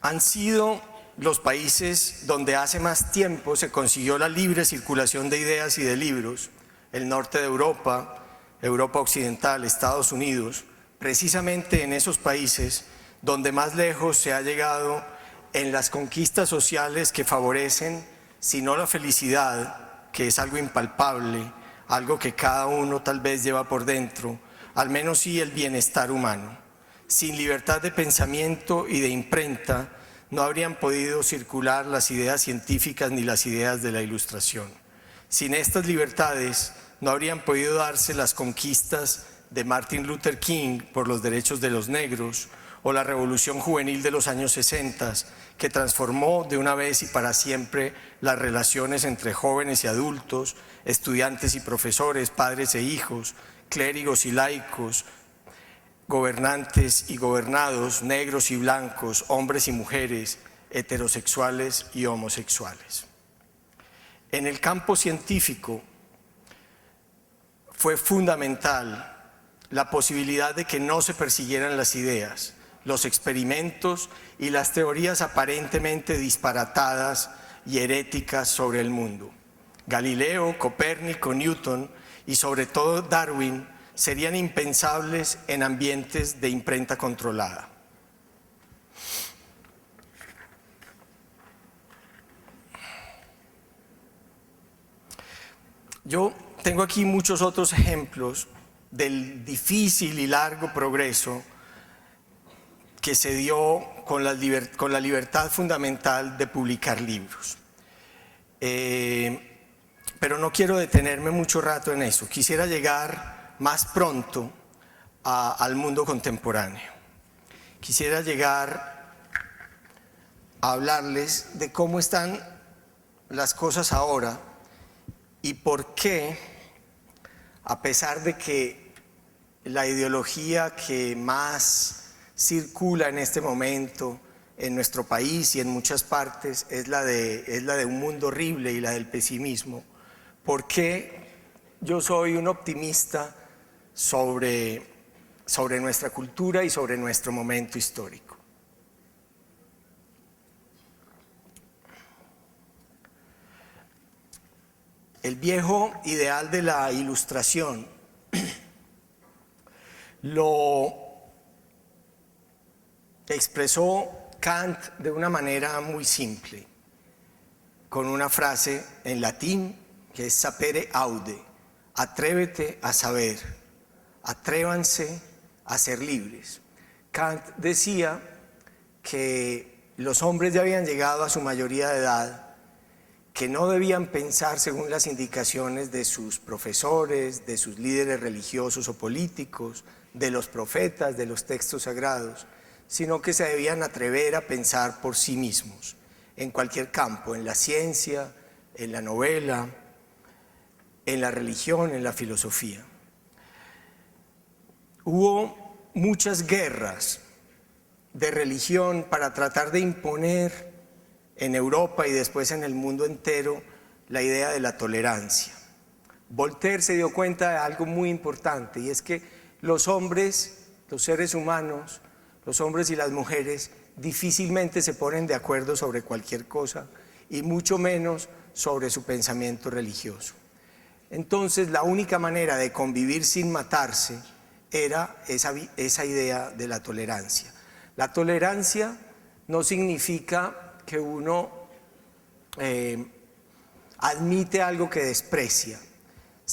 Han sido los países donde hace más tiempo se consiguió la libre circulación de ideas y de libros, el norte de Europa, Europa occidental, Estados Unidos, precisamente en esos países donde más lejos se ha llegado en las conquistas sociales que favorecen, si no la felicidad, que es algo impalpable, algo que cada uno tal vez lleva por dentro, al menos sí el bienestar humano. Sin libertad de pensamiento y de imprenta, no habrían podido circular las ideas científicas ni las ideas de la Ilustración. Sin estas libertades, no habrían podido darse las conquistas de Martin Luther King por los derechos de los negros, o la revolución juvenil de los años 60, que transformó de una vez y para siempre las relaciones entre jóvenes y adultos, estudiantes y profesores, padres e hijos, clérigos y laicos, gobernantes y gobernados, negros y blancos, hombres y mujeres, heterosexuales y homosexuales. En el campo científico fue fundamental la posibilidad de que no se persiguieran las ideas, los experimentos y las teorías aparentemente disparatadas y heréticas sobre el mundo. Galileo, Copérnico, Newton y sobre todo Darwin serían impensables en ambientes de imprenta controlada. Yo tengo aquí muchos otros ejemplos del difícil y largo progreso que se dio con la libertad fundamental de publicar libros. Pero no quiero detenerme mucho rato en eso. Quisiera llegar más pronto al mundo contemporáneo. Quisiera llegar a hablarles de cómo están las cosas ahora y por qué, a pesar de que la ideología que más circula en este momento en nuestro país y en muchas partes es la de un mundo horrible y la del pesimismo, por qué yo soy un optimista sobre nuestra cultura y sobre nuestro momento histórico. El viejo ideal de la Ilustración lo expresó Kant de una manera muy simple, con una frase en latín que es sapere aude, atrévete a saber, atrévanse a ser libres. Kant decía que los hombres ya habían llegado a su mayoría de edad, que no debían pensar según las indicaciones de sus profesores, de sus líderes religiosos o políticos, de los profetas, de los textos sagrados, sino que se debían atrever a pensar por sí mismos, en cualquier campo, en la ciencia, en la novela, en la religión, en la filosofía. Hubo muchas guerras de religión para tratar de imponer en Europa y después en el mundo entero la idea de la tolerancia. Voltaire se dio cuenta de algo muy importante, y es que los hombres, los seres humanos, los hombres y las mujeres difícilmente se ponen de acuerdo sobre cualquier cosa, y mucho menos sobre su pensamiento religioso. Entonces la única manera de convivir sin matarse era esa idea de la tolerancia. La tolerancia no significa que uno admite algo que desprecia.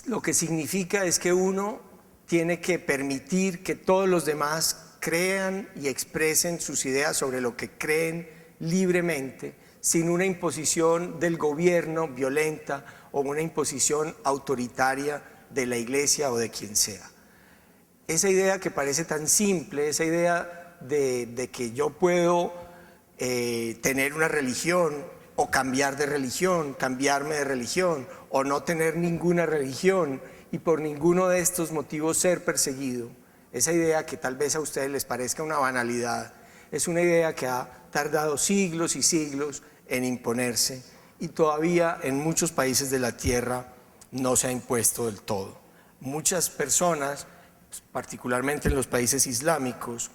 Lo que significa es que uno tiene que permitir que todos los demás crean y expresen sus ideas sobre lo que creen libremente, sin una imposición del gobierno violenta o una imposición autoritaria de la iglesia o de quien sea. Esa idea que parece tan simple, esa idea de que yo puedo tener una religión o cambiar de religión, cambiarme de religión o no tener ninguna religión y por ninguno de estos motivos ser perseguido, esa idea que tal vez a ustedes les parezca una banalidad, es una idea que ha tardado siglos y siglos en imponerse y todavía en muchos países de la tierra no se ha impuesto del todo. Muchas personas, particularmente en los países islámicos,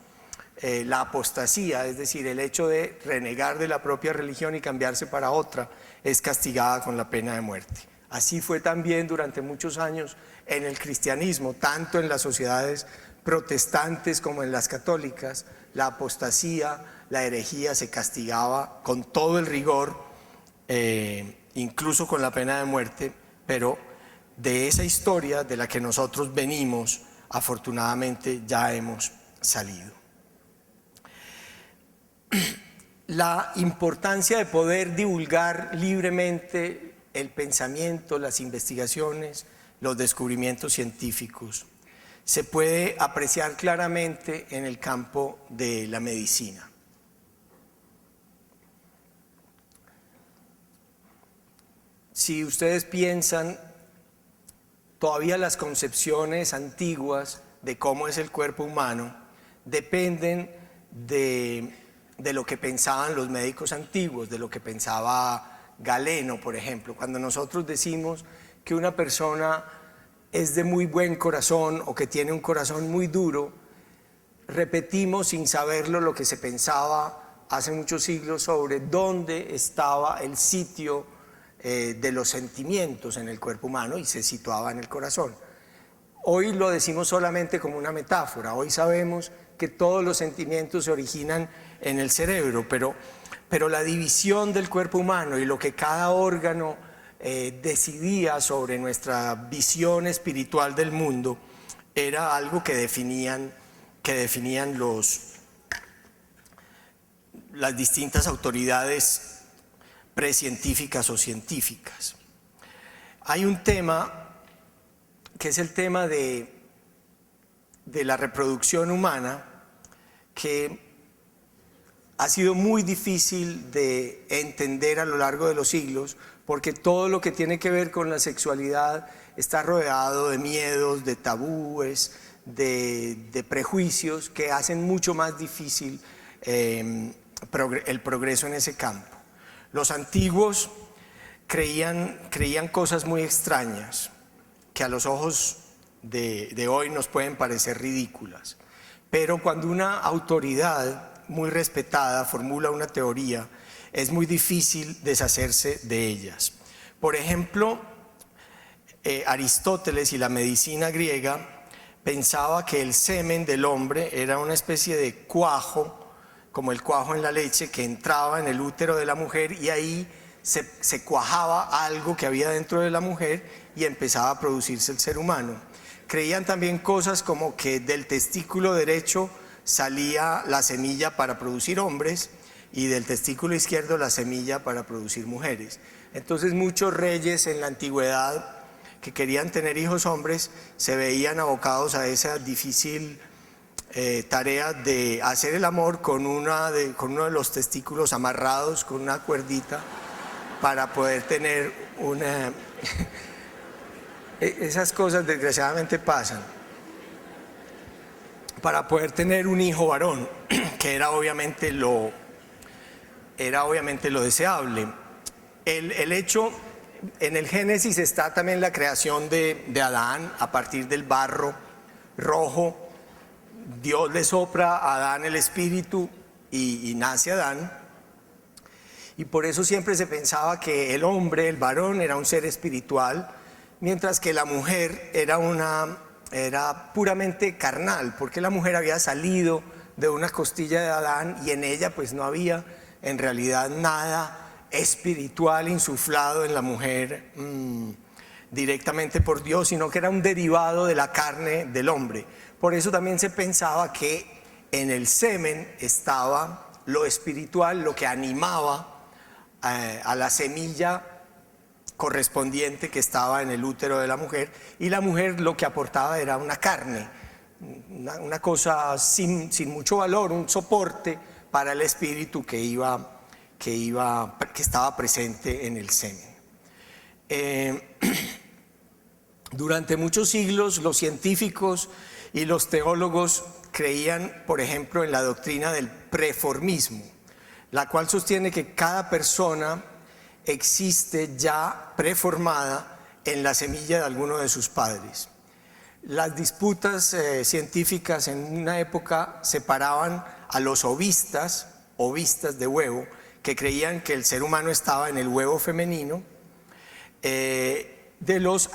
la apostasía, es decir, el hecho de renegar de la propia religión y cambiarse para otra, es castigada con la pena de muerte. Así fue también durante muchos años en el cristianismo, tanto en las sociedades protestantes como en las católicas. La apostasía, la herejía se castigaba con todo el rigor, incluso con la pena de muerte, pero de esa historia de la que nosotros venimos, afortunadamente ya hemos salido. La importancia de poder divulgar libremente el pensamiento, las investigaciones, los descubrimientos científicos se puede apreciar claramente en el campo de la medicina. Si ustedes piensan, todavía las concepciones antiguas de cómo es el cuerpo humano dependen de lo que pensaban los médicos antiguos, de lo que pensaba Galeno, por ejemplo. Cuando nosotros decimos que una persona es de muy buen corazón o que tiene un corazón muy duro, repetimos sin saberlo lo que se pensaba hace muchos siglos sobre dónde estaba el sitio de los sentimientos en el cuerpo humano, y se situaba en el corazón. Hoy lo decimos solamente como una metáfora. Hoy sabemos que todos los sentimientos se originan en el cerebro, pero la división del cuerpo humano y lo que cada órgano decidía sobre nuestra visión espiritual del mundo era algo que definían las distintas autoridades precientíficas o científicas. Hay un tema que es el tema de la reproducción humana, que ha sido muy difícil de entender a lo largo de los siglos, porque todo lo que tiene que ver con la sexualidad está rodeado de miedos, de tabúes, de prejuicios que hacen mucho más difícil el progreso en ese campo. Los antiguos creían cosas muy extrañas que a los ojos de hoy nos pueden parecer ridículas, pero cuando una autoridad muy respetada formula una teoría, es muy difícil deshacerse de ellas. Por ejemplo, Aristóteles y la medicina griega pensaba que el semen del hombre era una especie de cuajo, como el cuajo en la leche, que entraba en el útero de la mujer y ahí se cuajaba algo que había dentro de la mujer y empezaba a producirse el ser humano. Creían también cosas como que del testículo derecho salía la semilla para producir hombres y del testículo izquierdo la semilla para producir mujeres. Entonces muchos reyes en la antigüedad que querían tener hijos hombres se veían abocados a esa difícil tarea de hacer el amor con uno de los testículos amarrados con una cuerdita para poder tener una... Esas cosas desgraciadamente pasan. Para poder tener un hijo varón, que era obviamente lo deseable. El hecho, en el Génesis está también la creación de Adán a partir del barro rojo. Dios le sopla a Adán el espíritu y nace Adán. Y por eso siempre se pensaba que el hombre, el varón, era un ser espiritual, mientras que la mujer era puramente carnal, porque la mujer había salido de una costilla de Adán y en ella pues no había en realidad nada espiritual insuflado en la mujer directamente por Dios, sino que era un derivado de la carne del hombre. Por eso también se pensaba que en el semen estaba lo espiritual, lo que animaba a la semilla correspondiente que estaba en el útero de la mujer, y la mujer lo que aportaba era una carne, una cosa sin mucho valor, un soporte para el espíritu que estaba presente en el semen. Durante muchos siglos los científicos y los teólogos creían, por ejemplo, en la doctrina del preformismo, la cual sostiene que cada persona existe ya preformada en la semilla de alguno de sus padres. Las disputas científicas en una época separaban a los ovistas de huevo, que creían que el ser humano estaba en el huevo femenino, de los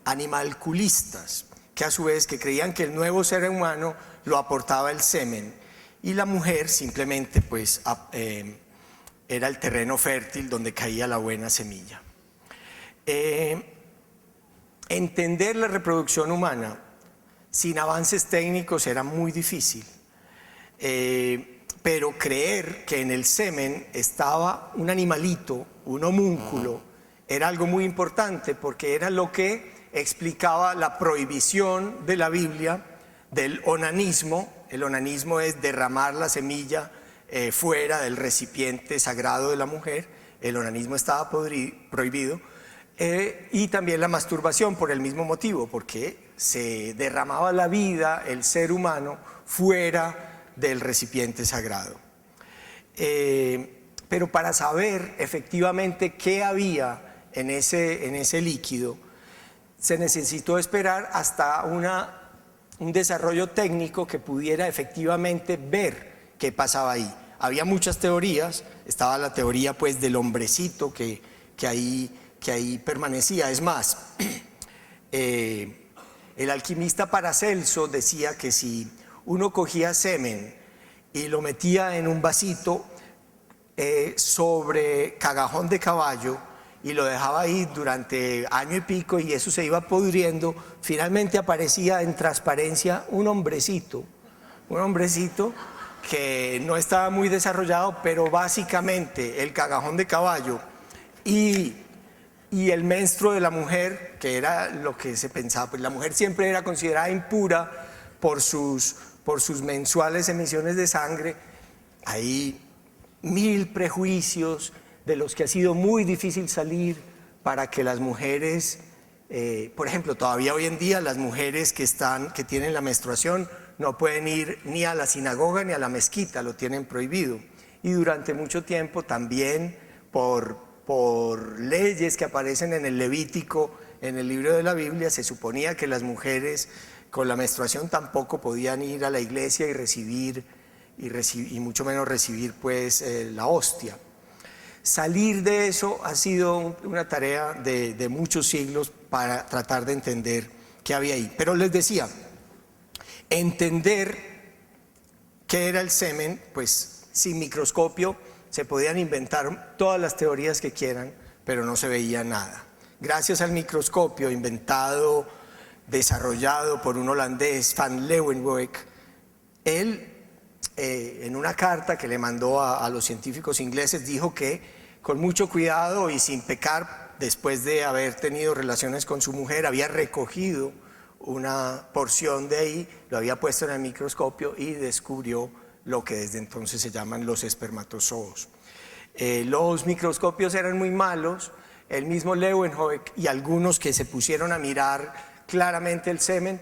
animalculistas, que a su vez que creían que el nuevo ser humano lo aportaba el semen, y la mujer simplemente pues era el terreno fértil donde caía la buena semilla. Entender la reproducción humana sin avances técnicos era muy difícil, pero creer que en el semen estaba un animalito, un homúnculo, era algo muy importante, porque era lo que explicaba la prohibición de la Biblia del onanismo. El onanismo es derramar la semilla fuera del recipiente sagrado de la mujer. El onanismo estaba prohibido, y también la masturbación por el mismo motivo, porque se derramaba la vida, el ser humano, fuera del recipiente sagrado. Pero para saber efectivamente qué había en ese líquido, se necesitó esperar hasta un desarrollo técnico que pudiera efectivamente ver qué pasaba ahí. Había muchas teorías, estaba la teoría pues del hombrecito que ahí permanecía. Es más, el alquimista Paracelso decía que si uno cogía semen y lo metía en un vasito sobre cagajón de caballo y lo dejaba ahí durante año y pico, y eso se iba pudriendo, finalmente aparecía en transparencia un hombrecito que no estaba muy desarrollado, pero básicamente el cagajón de caballo y el menstruo de la mujer, que era lo que se pensaba, pues la mujer siempre era considerada impura por sus mensuales emisiones de sangre. Hay 1000 prejuicios de los que ha sido muy difícil salir para que las mujeres, por ejemplo, todavía hoy en día las mujeres que tienen la menstruación no pueden ir ni a la sinagoga ni a la mezquita, lo tienen prohibido. Y durante mucho tiempo también por leyes que aparecen en el Levítico, en el libro de la Biblia, se suponía que las mujeres con la menstruación tampoco podían ir a la iglesia y mucho menos recibir pues la hostia. Salir de eso ha sido una tarea de muchos siglos para tratar de entender qué había ahí. Pero les decía, entender qué era el semen, pues sin microscopio se podían inventar todas las teorías que quieran, pero no se veía nada. Gracias al microscopio inventado, desarrollado por un holandés, Van Leeuwenhoek, él en una carta que le mandó a los científicos ingleses dijo que con mucho cuidado y sin pecar, después de haber tenido relaciones con su mujer, había recogido una porción de ahí, lo había puesto en el microscopio y descubrió lo que desde entonces se llaman los espermatozoos. Los microscopios eran muy malos, el mismo Leeuwenhoek y algunos que se pusieron a mirar claramente el semen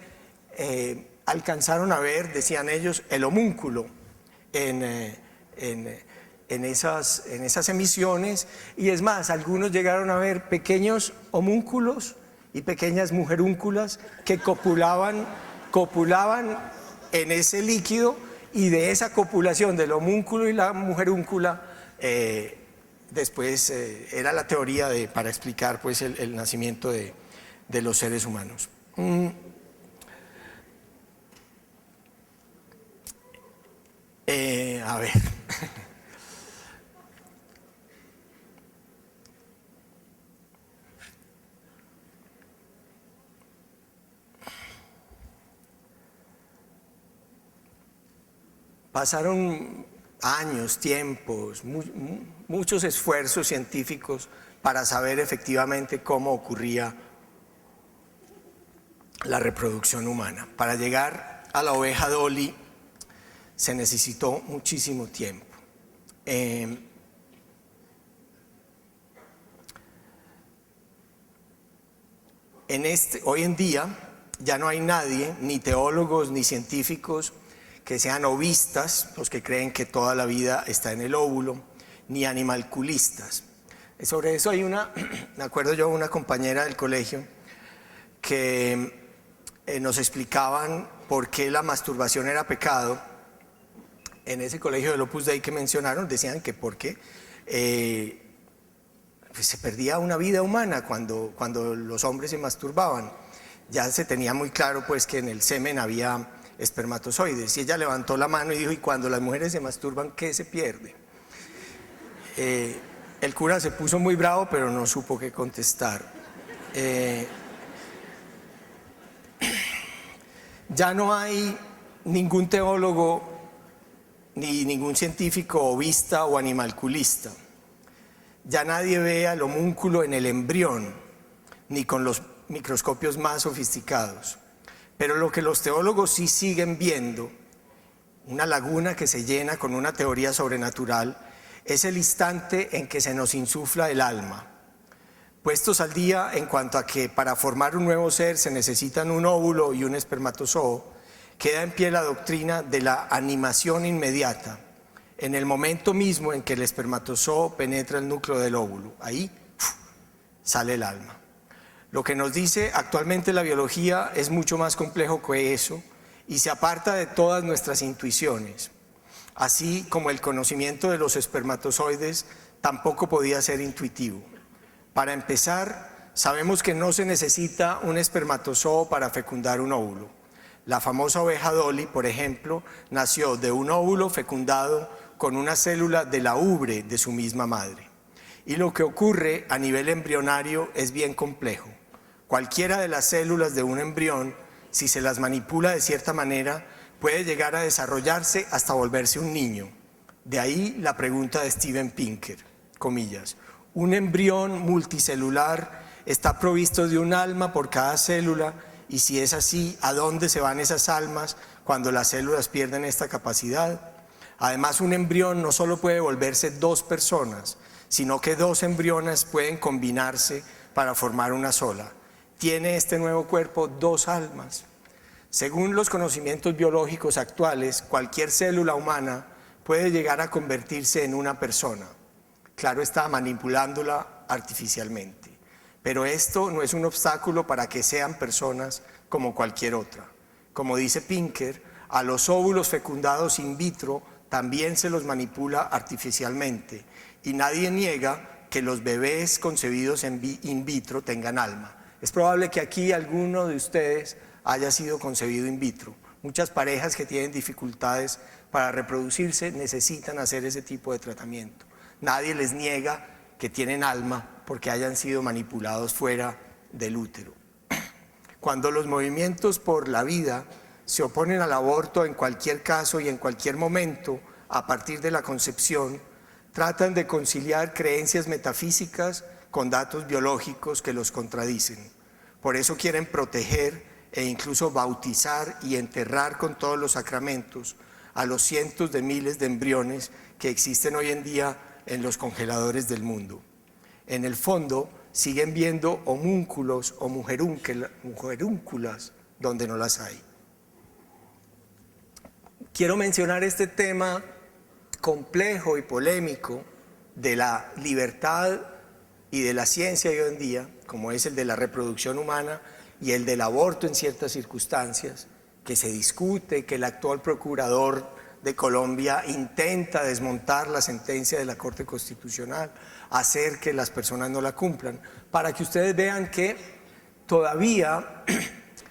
alcanzaron a ver, decían ellos, el homúnculo en esas emisiones, y es más, algunos llegaron a ver pequeños homúnculos y pequeñas mujerúnculas que copulaban en ese líquido, y de esa copulación del homúnculo y la mujerúncula después era la teoría para explicar pues el nacimiento de los seres humanos. A ver. Pasaron años, tiempos, muchos esfuerzos científicos para saber efectivamente cómo ocurría la reproducción humana. Para llegar a la oveja Dolly se necesitó muchísimo tiempo. Hoy en día ya no hay nadie, ni teólogos ni científicos, que sean ovistas, los que creen que toda la vida está en el óvulo, ni animalculistas. Sobre eso me acuerdo yo, una compañera del colegio que nos explicaban por qué la masturbación era pecado. En ese colegio del Opus Dei que mencionaron, decían que porque pues se perdía una vida humana cuando los hombres se masturbaban. Ya se tenía muy claro pues que en el semen había espermatozoides, y ella levantó la mano y dijo: ¿y cuando las mujeres se masturban, qué se pierde? El cura se puso muy bravo, pero no supo qué contestar. Ya no hay ningún teólogo ni ningún científico ovista o animalculista. Ya nadie ve al homúnculo en el embrión, ni con los microscopios más sofisticados. Pero lo que los teólogos sí siguen viendo, una laguna que se llena con una teoría sobrenatural, es el instante en que se nos insufla el alma. Puestos al día en cuanto a que para formar un nuevo ser se necesitan un óvulo y un espermatozoo, queda en pie la doctrina de la animación inmediata, en el momento mismo en que el espermatozoo penetra el núcleo del óvulo. Ahí sale el alma. Lo que nos dice actualmente la biología es mucho más complejo que eso y se aparta de todas nuestras intuiciones, así como el conocimiento de los espermatozoides tampoco podía ser intuitivo. Para empezar, sabemos que no se necesita un espermatozoo para fecundar un óvulo. La famosa oveja Dolly, por ejemplo, nació de un óvulo fecundado con una célula de la ubre de su misma madre. Y lo que ocurre a nivel embrionario es bien complejo. Cualquiera de las células de un embrión, si se las manipula de cierta manera, puede llegar a desarrollarse hasta volverse un niño. De ahí la pregunta de Steven Pinker, comillas: ¿un embrión multicelular está provisto de un alma por cada célula? Y si es así, ¿a dónde se van esas almas cuando las células pierden esta capacidad? Además, un embrión no solo puede volverse dos personas, sino que dos embriones pueden combinarse para formar una sola. Tiene este nuevo cuerpo dos almas. Según los conocimientos biológicos actuales, cualquier célula humana puede llegar a convertirse en una persona. Claro está, manipulándola artificialmente. Pero esto no es un obstáculo para que sean personas como cualquier otra. Como dice Pinker, a los óvulos fecundados in vitro también se los manipula artificialmente, y nadie niega que los bebés concebidos in vitro tengan alma. Es probable que aquí alguno de ustedes haya sido concebido in vitro. Muchas parejas que tienen dificultades para reproducirse necesitan hacer ese tipo de tratamiento. Nadie les niega que tienen alma porque hayan sido manipulados fuera del útero. Cuando los movimientos por la vida se oponen al aborto en cualquier caso y en cualquier momento, a partir de la concepción, tratan de conciliar creencias metafísicas con datos biológicos que los contradicen. Por eso quieren proteger e incluso bautizar y enterrar con todos los sacramentos a los cientos de miles de embriones que existen hoy en día en los congeladores del mundo. En el fondo, siguen viendo homúnculos o mujerúnculas donde no las hay. Quiero mencionar este tema complejo y polémico de la libertad y de la ciencia hoy en día, como es el de la reproducción humana y el del aborto en ciertas circunstancias, que se discute, que el actual procurador de Colombia intenta desmontar la sentencia de la Corte Constitucional, hacer que las personas no la cumplan, para que ustedes vean que todavía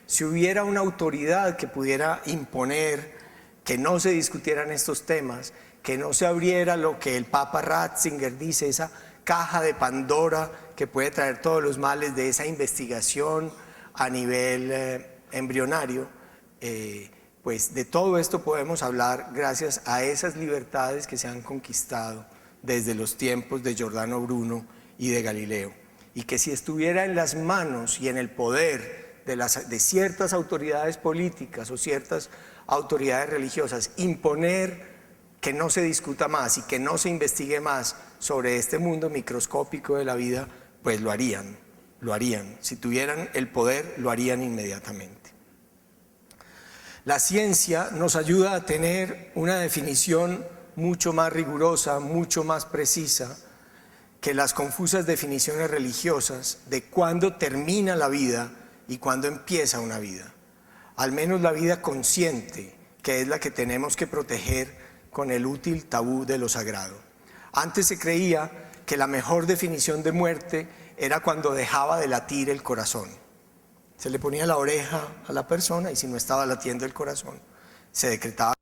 si hubiera una autoridad que pudiera imponer que no se discutieran estos temas, que no se abriera lo que el Papa Ratzinger dice, esa caja de Pandora que puede traer todos los males de esa investigación a nivel embrionario, pues de todo esto podemos hablar gracias a esas libertades que se han conquistado desde los tiempos de Giordano Bruno y de Galileo, y que si estuviera en las manos y en el poder de ciertas autoridades políticas o ciertas autoridades religiosas, imponer que no se discuta más y que no se investigue más sobre este mundo microscópico de la vida, pues lo harían. Si tuvieran el poder, lo harían inmediatamente. La ciencia nos ayuda a tener una definición mucho más rigurosa, mucho más precisa que las confusas definiciones religiosas de cuándo termina la vida y cuándo empieza una vida. Al menos la vida consciente, que es la que tenemos que proteger con el útil tabú de lo sagrado. Antes se creía que la mejor definición de muerte era cuando dejaba de latir el corazón. Se le ponía la oreja a la persona y si no estaba latiendo el corazón, se decretaba